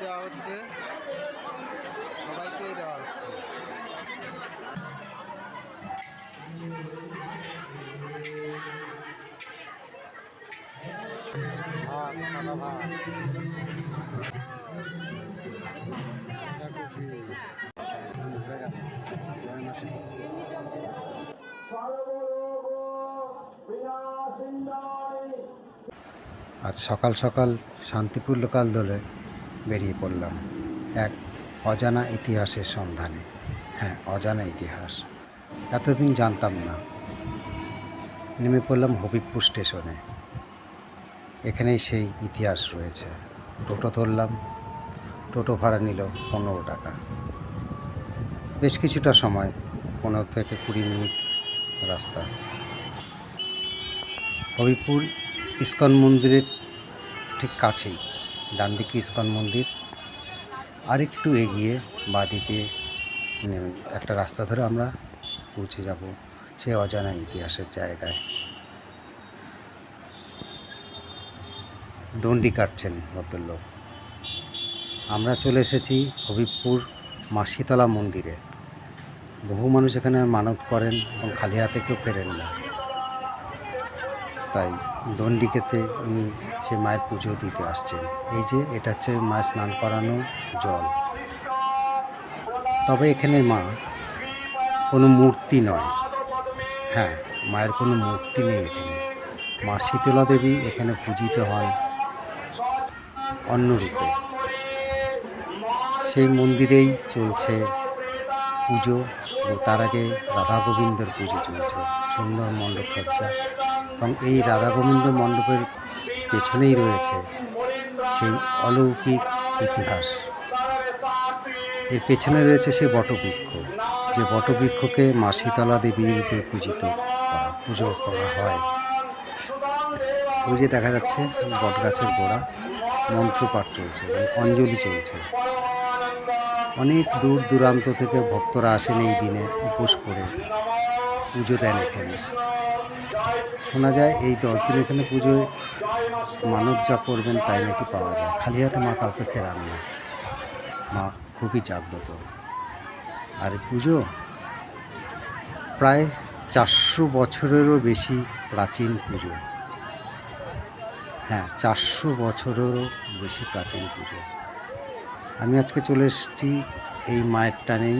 দেওয়া হচ্ছে, সবাইকে দেওয়া হচ্ছে। ভাত, সাদা ভাত, আজ সকাল সকাল শান্তিপুর লোকাল দলে বেরিয়ে পড়লাম এক অজানা ইতিহাসের সন্ধানে। হ্যাঁ, অজানা ইতিহাস, এতদিন জানতাম না। নেমে পড়লাম হবিবপুর স্টেশনে। এখানেই সেই ইতিহাস রয়েছে। টোটো ধরলাম, টোটো ভাড়া নিল 15 টাকা। বেশ কিছুটা সময়, 15 থেকে 20 মিনিট রাস্তা। হবিবপুর ইস্কন মন্দিরের ঠিক কাছেই, ডান দিকে ইস্কন মন্দির, আর একটু এগিয়ে বাঁদিকে একটা রাস্তা ধরে আমরা পৌঁছে যাব সেই অজানা ইতিহাসের জায়গায়। দণ্ডি কাটছেন ভদ্রলোক। আমরা চলে এসেছি হবিবপুর মাসিতলা মন্দিরে। বহু মানুষ এখানে মানত করেন এবং খালি হাতে কেউ ফেরেন না। তাই দণ্ডিকেতে উনি সে মায়ের পুজো দিতে আসছেন। এই যে এটা হচ্ছে মায়ের স্নান করানো জল। তবে এখানে মা কোনো মূর্তি নয়। হ্যাঁ, মায়ের কোনো মূর্তি নেই এখানে। মা শীতলা দেবী এখানে পূজিত হন অন্য রূপে। সেই মন্দিরেই চলছে পুজো, এবং তার আগে রাধা গোবিন্দের পুজো চলছে। সুন্দর মণ্ডপ সজ্জা, এবং এই রাধা গোবিন্দ মণ্ডপের পেছনেই রয়েছে সেই অলৌকিক ইতিহাস। এর পেছনে রয়েছে সেই বটবৃক্ষ, যে বটবৃক্ষকে মা শীতলা দেবীর রূপে পুজো করা হয়। ওই যে দেখা যাচ্ছে বটগাছের গোড়া, মন্ত্রপাঠ চলছে এবং অঞ্জলি চলছে। অনেক দূর দূরান্ত থেকে ভক্তরা আসেন এই দিনে উপোস করে পুজো দেন এখানে। শোনা যায় এই 10 দিন এখানে পুজোয় মানব যা করবেন তাই নাকি পাওয়া যায়। খালি হাতে মা কাউকে ফেরান না, মা খুবই জাগ্রত। আর পুজো প্রায় 400 বছরেরও বেশি প্রাচীন পুজো। হ্যাঁ, 400 বছরেরও বেশি প্রাচীন পুজো। আমি আজকে চলে এসেছি এই মায়ের টানেই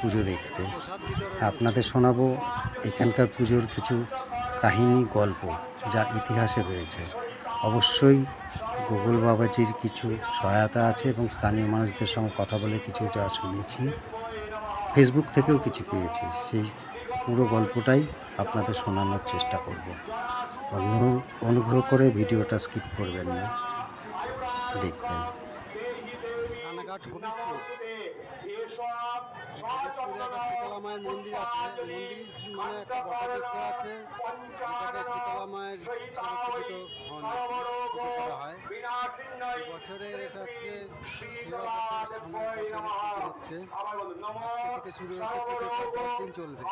পুজো দেখতে। আপনাদের শোনাবো এখানকার পুজোর কিছু কাহিনী, গল্প যা ইতিহাসে রয়েছে। অবশ্যই গুগল বাবাজির কিছু সহায়তা আছে এবং স্থানীয় মানুষদের সঙ্গে কথা বলে কিছু যা শুনেছি, ফেসবুক থেকেও কিছু পেয়েছি, সেই পুরো গল্পটাই আপনাদের শোনানোর চেষ্টা করব। অনুগ্রহ করে ভিডিওটা স্কিপ করবেন না, দেখবেন। রানাঘাট হবিবপুর, শীতলা মায়ের মন্দির আছে। মন্দির মানে একটা বটবৃক্ষ আছে, যেটাকে শীতলা মায়ের পুজো করা হয়। বছরের এটা হচ্ছে হচ্ছে, আজকে থেকে শুরু হচ্ছে পুজোটা 10 দিন চলবে।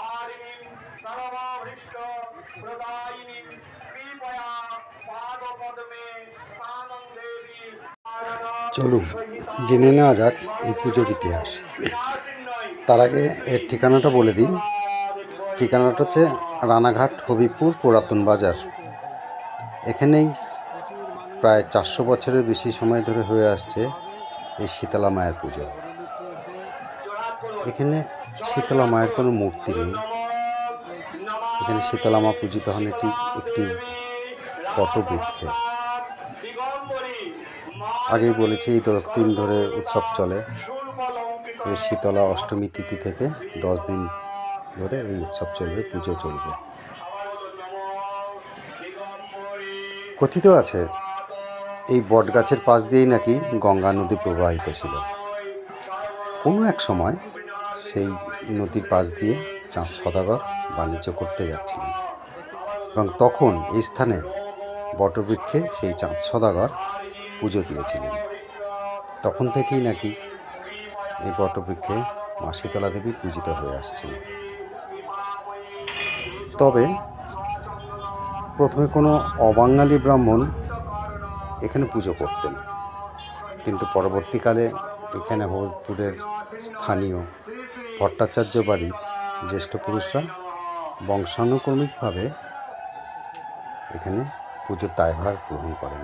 চলুন জেনে নেওয়া যাক এই পুজোর ইতিহাস। তার আগে এর ঠিকানাটা বলে দিই। ঠিকানাটা হচ্ছে রানাঘাট হবিবপুর পুরাতন বাজার। এখানেই প্রায় 400 বছরের বেশি সময় ধরে হয়ে আসছে এই শীতলা মায়ের পুজো। এখানে শীতলা মায়ের কোনো মূর্তি নেই। এখানে শীতলা মা পূজিত হন একটি বটবৃক্ষে। আগেই বলেছি এই 10 দিন ধরে উৎসব চলে। এই শীতলা অষ্টমী তিথি থেকে 10 দিন ধরে এই উৎসব চলবে, পুজো চলবে। কথিত আছে এই বটগাছের পাশ দিয়েই নাকি গঙ্গা নদী প্রবাহিত ছিল। কোনো এক সময় সেই নদীর পাশ দিয়ে চাঁদ সওদাগর বাণিজ্য করতে যাচ্ছিলেন এবং তখন এই স্থানে বটবৃক্ষে সেই চাঁদ সওদাগর পুজো দিয়েছিলেন। তখন থেকেই নাকি এই বটবৃক্ষে মা শীতলা দেবী পূজিত হয়ে আসছেন। তবে প্রথমে কোনো অবাঙালি ব্রাহ্মণ এখানে পুজো করতেন, কিন্তু পরবর্তীকালে এখানে হরিপুরের স্থানীয় ভট্টাচার্য বাড়ির জ্যেষ্ঠ পুরুষরা বংশানুক্রমিকভাবে এখানে পুজোর দায়ভার গ্রহণ করেন।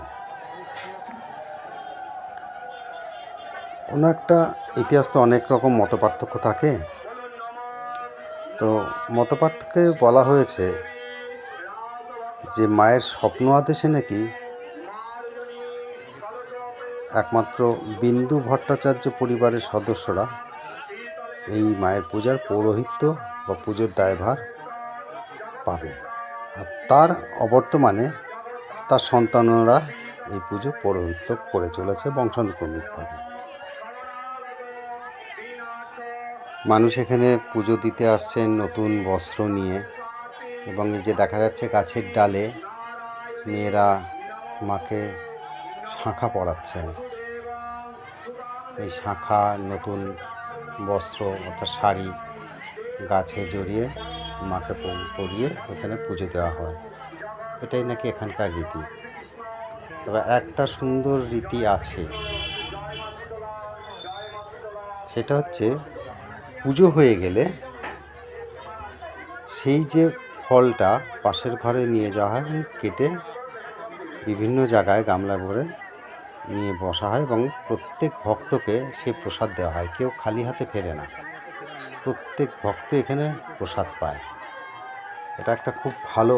কোনো একটা ইতিহাস তো অনেক রকম মতপার্থক্য থাকে। তো মতপার্থক্যে বলা হয়েছে যে মায়ের স্বপ্ন আদেশে নাকি একমাত্র বিন্দু ভট্টাচার্য পরিবারের সদস্যরা এই মায়ের পূজার পৌরোহিত্য বা পুজোর দায়ভার পাবে, আর তার অবর্তমানে তার সন্তানরা এই পুজো পৌরোহিত্য করে চলেছে বংশানুক্রমিকভাবে। মানুষ এখানে পুজো দিতে আসছেন নতুন বস্ত্র নিয়ে, এবং এই যে দেখা যাচ্ছে গাছের ডালে মেয়েরা মাকে শাঁখা পরাচ্ছেন। এই শাঁখা, নতুন বস্ত্র অর্থাৎ শাড়ি গাছে জড়িয়ে মাকে পরিয়ে এখানে পুজো দেওয়া হয়। এটাই নাকি এখানকার রীতি। তবে একটা সুন্দর রীতি আছে, সেটা হচ্ছে পুজো হয়ে গেলে সেই যে ফলটা পাশের ঘরে নিয়ে যাওয়া হয় এবং কেটে বিভিন্ন জায়গায় গামলা ভরে নিয়ে বসা হয় এবং প্রত্যেক ভক্তকে সেই প্রসাদ দেওয়া হয়। কেউ খালি হাতে ফেরে না, প্রত্যেক ভক্ত এখানে প্রসাদ পায়। এটা একটা খুব ভালো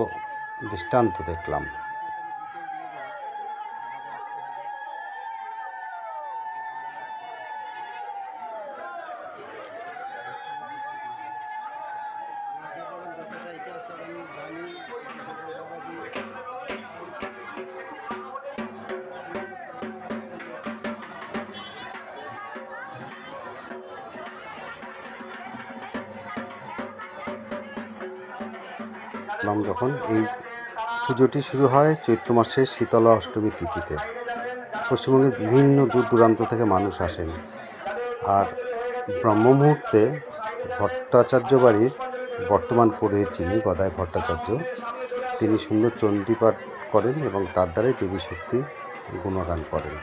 দৃষ্টান্ত দেখলাম। যখন এই পুজোটি শুরু হয় চৈত্র মাসের শীতলা অষ্টমী তিথিতে, পশ্চিমবঙ্গের বিভিন্ন দূর দূরান্ত থেকে মানুষ আসেন। আর ব্রহ্ম মুহূর্তে ভট্টাচার্য বাড়ির বর্তমান পুরোহিত যিনি গদাই ভট্টাচার্য, তিনি সুন্দর চণ্ডীপাঠ করেন এবং তার দ্বারাই দেবী শক্তির গুণগান করেন।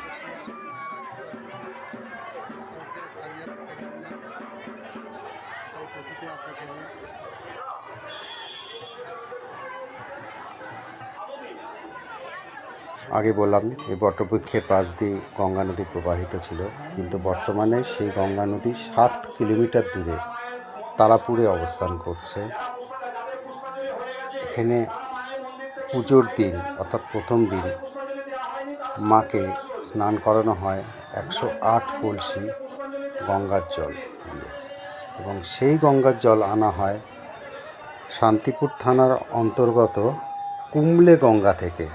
আগে বললাম এই বটবৃক্ষের পাশ দিয়ে গঙ্গা নদী প্রবাহিত ছিল, কিন্তু বর্তমানে সেই গঙ্গা নদী 7 কিলোমিটার দূরে তারাপুরে অবস্থান করছে। এখানে পুজোর দিন অর্থাৎ প্রথম দিন মাকে স্নান করানো হয় 108 কলসি গঙ্গার জল দিয়ে, এবং সেই গঙ্গার জল আনা হয় শান্তিপুর থানার অন্তর্গত কুমলে গঙ্গা থেকে,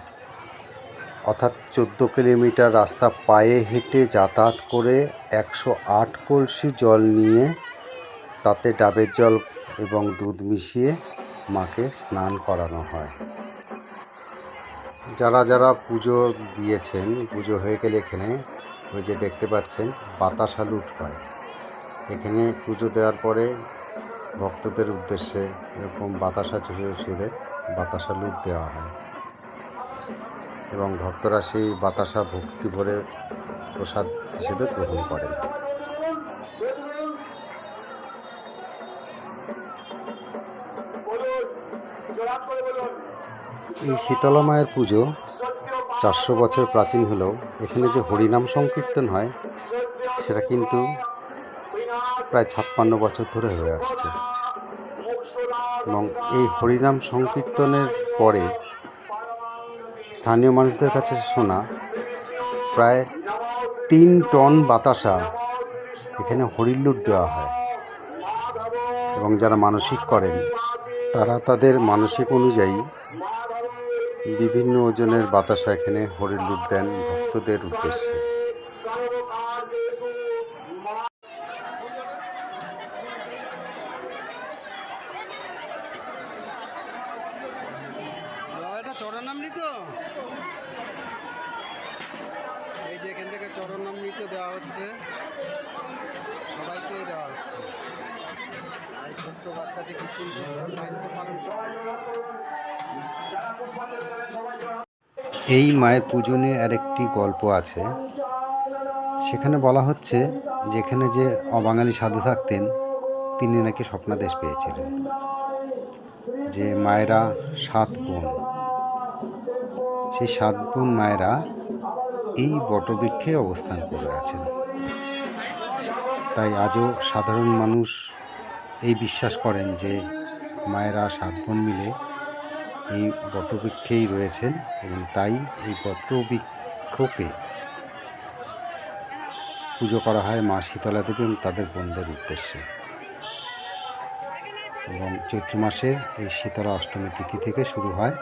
অর্থাৎ 14 কিলোমিটার রাস্তা পায়ে হেঁটে যাতায়াত করে 108 কলসি জল নিয়ে তাতে ডাবের জল এবং দুধ মিশিয়ে মাকে স্নান করানো হয়। যারা যারা পুজো দিয়েছেন, পুজো হয়ে গেলে এখানে ওই যে দেখতে পাচ্ছেন বাতাসা লুট হয়। এখানে পুজো দেওয়ার পরে ভক্তদের উদ্দেশ্যে এরকম বাতাসা ছুঁড়ে বাতাসা লুট দেওয়া হয় এবং ভক্তরা সেই বাতাসা ভক্তি ভরে প্রসাদ হিসেবে গ্রহণ করেন। এই শীতলা মায়ের পুজো 400 বছর প্রাচীন হলেও এখানে যে হরিনাম সংকীর্তন হয় সেটা কিন্তু প্রায় 56 বছর ধরে হয়ে আসছে, এবং এই হরিনাম সংকীর্তনের পরে স্থানীয় মানুষদের কাছে শোনা প্রায় 3 টন বাতাসা এখানে হরিলুট দেওয়া হয়, এবং যারা মানসিক করেন তারা তাদের মানসিক অনুযায়ী বিভিন্ন ওজনের বাতাসা এখানে হরিলুট দেন ভক্তদের উদ্দেশ্যে। এটা চরণামৃত, এই যে এখান থেকে চরণামৃত দেওয়া হচ্ছে, সবাইকেই দেওয়া হচ্ছে। এই ছোট্ট বাচ্চাটি কি সুন্দর দায়িত্ব পালন করছে। এই মায়ের পুজো নিয়ে আরেকটি গল্প আছে। সেখানে বলা হচ্ছে যেখানে যে অবাঙালি সাধু থাকতেন তিনি নাকি স্বপ্নাদেশ পেয়েছিলেন যে মায়েরা 7 বোন, সেই 7 বোন মায়েরা এই বটবৃক্ষে অবস্থান করে আছেন। তাই আজও সাধারণ মানুষ এই বিশ্বাস করেন যে মায়েরা 7 বোন মিলে এই বটবৃক্ষেই রয়েছেন এবং তাই এই বটবৃক্ষকে পুজো করা হয় মা শীতলা দেবী এবং তাদের বোনদের উদ্দেশ্যে। এবং চৈত্র মাসের এই শীতলা অষ্টমী তিথি থেকে শুরু হয়।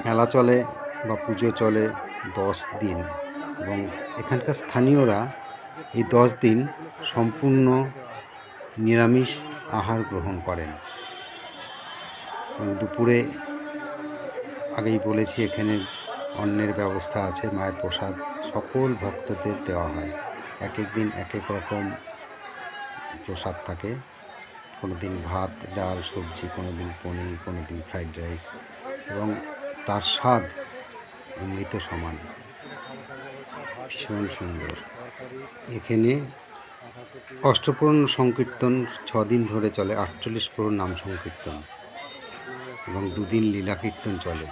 মেলা চলে বা পুজো চলে 10 দিন এবং এখানকার স্থানীয়রা এই 10 দিন সম্পূর্ণ নিরামিষ আহার গ্রহণ করেন। দুপুরে আগেই বলেছি এখানে অন্নের ব্যবস্থা আছে, মায়ের প্রসাদ সকল ভক্তদের দেওয়া হয়। এক এক দিন এক এক রকম প্রসাদ থাকে, কোনো দিন ভাত ডাল সবজি, কোনো দিন পনির, কোনো দিন ফ্রাইড রাইস এবং তার স্বাদ অমৃত সমান, ভীষণ সুন্দর। এখানে অষ্টপ্রহর সংকীর্তন 6 দিন ধরে চলে, 48 প্রহর নাম সংকীর্তন এবং 2 দিন লীলা কীর্তন চলে।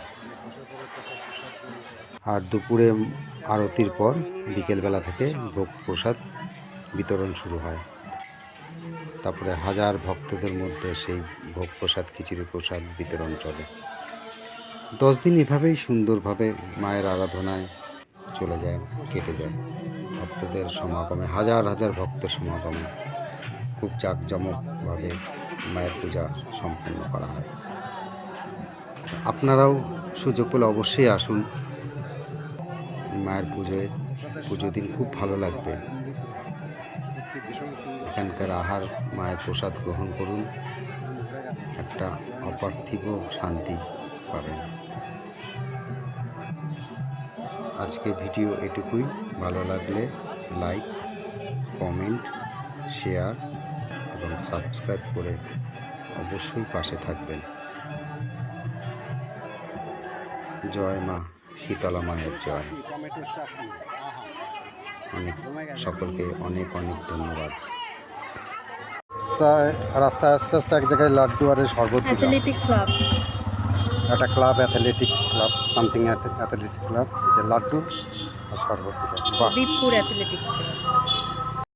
আর দুপুরে আরতির পর বিকেলবেলা থেকে ভোগ প্রসাদ বিতরণ শুরু হয়। তারপরে হাজার ভক্তদের মধ্যে সেই ভোগ প্রসাদ খিচুড়ি প্রসাদ বিতরণ চলে। 10 দিন এভাবেই সুন্দরভাবে মায়ের আরাধনায় চলে যায়, কেটে যায়। ভক্তদের সমাগমে, হাজার হাজার ভক্তের সমাগমে খুব জাঁকজমকভাবে মায়ের পূজা সম্পন্ন করা হয়। আপনারাও সুযোগ পেলে অবশ্যই আসুন মায়ের পুজো দিন, খুব ভালো লাগবে। এখানকার আহার মায়ের প্রসাদ গ্রহণ করুন, একটা অপার্থিব শান্তি পাবেন। আজকে ভিডিও এটুকুই। ভালো লাগলে লাইক, কমেন্ট, শেয়ার এবং সাবস্ক্রাইব করে অবশ্যই পাশে থাকবেন। জয় মা শীতলা মায়ের জয়। সকলকে অনেক অনেক ধন্যবাদ। তা রাস্তায় আস্তে আস্তে এক জায়গায় লাড্ডু আর শরবত, অ্যাথলেটিক ক্লাব, একটা club, athletics club, something athletic club, যে লাড্ডু আর শরবত দিল। Birpur athletic club.